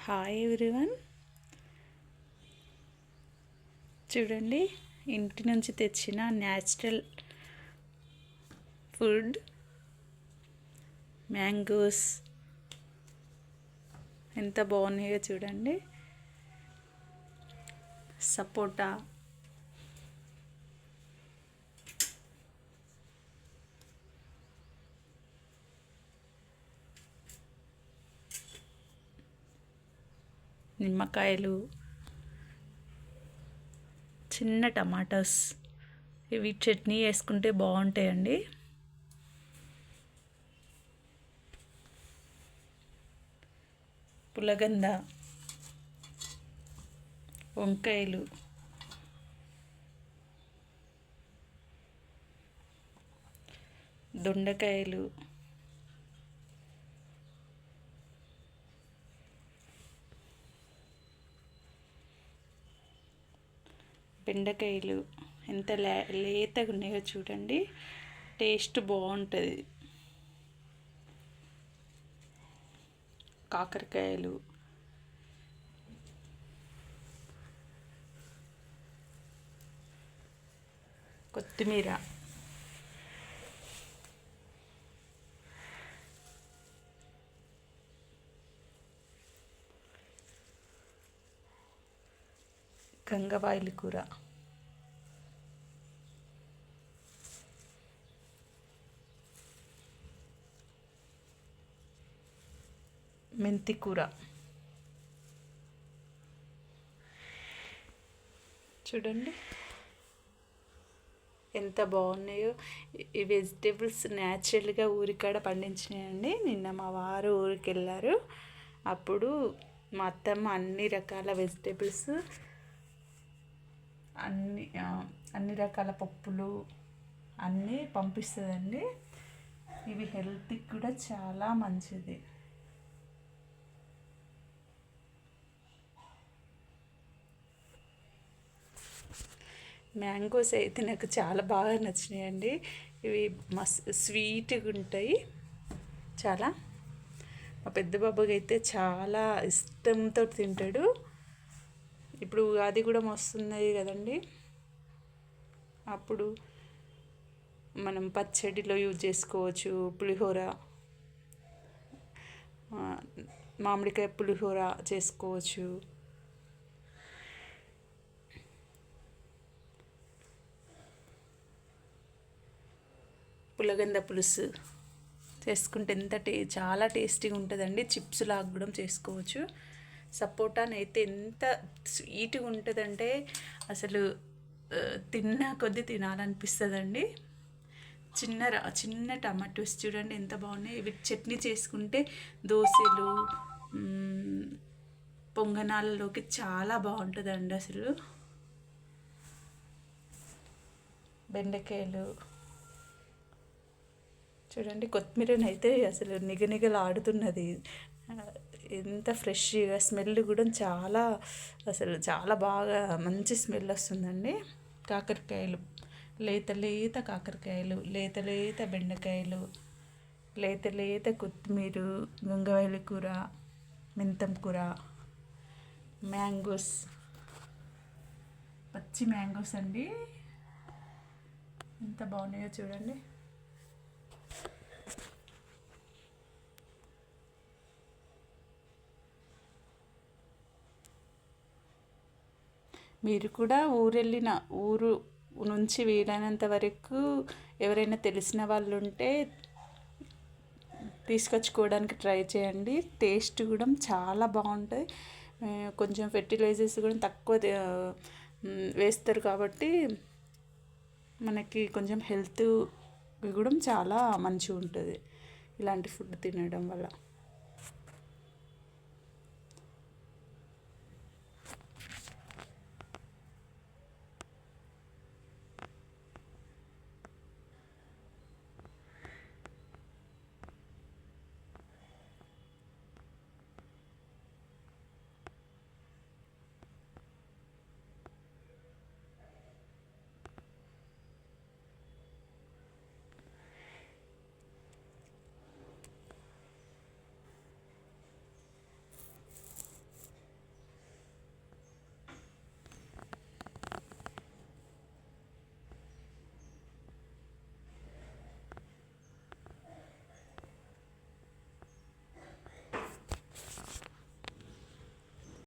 Hi everyone, చూడండి ఇంటి నుంచి తెచ్చిన న్యాచురల్ ఫుడ్ మ్యాంగోస్ ఎంత బాగున్నాయో చూడండి. సపోటా, నిమ్మకాయలు, చిన్న టమాటాస్, ఇవి చట్నీ వేసుకుంటే బాగుంటాయండి. పులగంద, వంకాయలు, దొండకాయలు, బెండకాయలు ఎంత లేతగా ఉన్నాయో చూడండి. టేస్ట్ బాగుంటుంది. కాకరకాయలు, కొత్తిమీర, గంగవాయిలి కూర, మెంతి కూర. చూడండి ఎంత బాగున్నాయో. ఈ వెజిటేబుల్స్ న్యాచురల్గా ఊరికాడ పండించినాయండి. నిన్న మా వారు ఊరికి వెళ్ళారు. అప్పుడు మా అత్తమ్మ అన్ని రకాల వెజిటేబుల్స్, అన్ని రకాల పప్పులు అన్నీ పంపిస్తుందండి. ఇవి హెల్త్కి కూడా చాలా మంచిది. మ్యాంగోస్ అయితే నాకు చాలా బాగా నచ్చినాయండి. ఇవి స్వీట్గా ఉంటాయి చాలా. మా పెద్ద బాబుకి అయితే చాలా ఇష్టంతో తింటాడు. ఇప్పుడు అది కూడా వస్తున్నాయి కదండి. అప్పుడు మనం పచ్చడిలో యూజ్ చేసుకోవచ్చు. పులిహోర, మామిడికాయ పులిహోర చేసుకోవచ్చు. పులగంద పులుసు చేసుకుంటే చాలా టేస్టీగా ఉంటుందండి. చిప్స్ లాగా కూడా చేసుకోవచ్చు. సపోటానైతే ఎంత స్వీట్గా ఉంటుందంటే అసలు తిన్న కొద్దీ తినాలనిపిస్తుందండి. చిన్న టమాటోస్ చూడండి ఎంత బాగున్నాయి. ఇవి చట్నీ చేసుకుంటే దోశలు, పొంగనాలలోకి చాలా బాగుంటుందండి అసలు. బెండకాయలు చూడండి. కొత్తిమీరనైతే అసలు నిగనిగలాడుతున్నది. ఎంత ఫ్రెష్గా స్మెల్ కూడా చాలా బాగా మంచి స్మెల్ వస్తుందండి. కాకరకాయలు, లేత కాకరకాయలు, లేత బెండకాయలు, లేత కొత్తిమీర, గంగవాయిలి కూర, మెంతం కూర, మ్యాంగోస్, పచ్చి మ్యాంగోస్ అండి. ఎంత బాగున్నాయో చూడండి. మీరు కూడా ఊరు నుంచి వీలైనంత వరకు ఎవరైనా తెలిసిన వాళ్ళు ఉంటే తీసుకొచ్చుకోవడానికి ట్రై చేయండి. టేస్ట్ కూడా చాలా బాగుంటుంది. కొంచెం ఫెర్టిలైజర్స్ కూడా తక్కువ వేస్తారు కాబట్టి మనకి కొంచెం హెల్త్ కూడా చాలా మంచిగా ఉంటుంది ఇలాంటి ఫుడ్ తినడం వల్ల.